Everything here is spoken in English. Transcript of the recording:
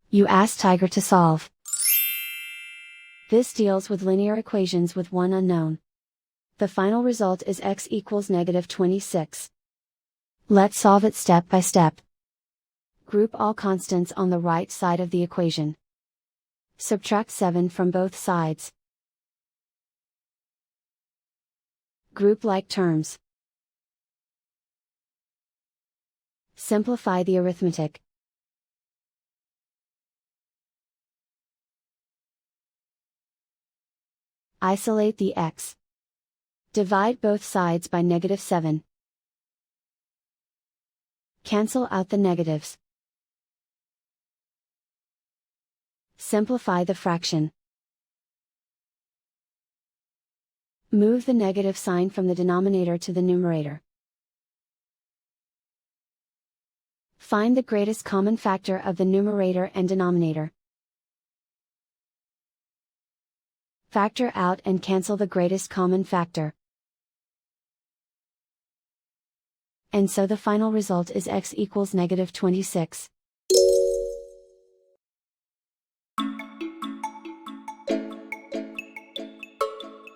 You ask Tiger to solve. This deals with linear equations with one unknown. The final result is x equals -26. Let's solve it step by step. Group all constants on the right side of the equation. Subtract 7 from both sides. Group like terms. Simplify the arithmetic. Isolate the x. Divide both sides by -7. Cancel out the negatives. Simplify the fraction. Move the negative sign from the denominator to the numerator. Find the greatest common factor of the numerator and denominator. Factor out and cancel the greatest common factor. And so the final result is x equals -26.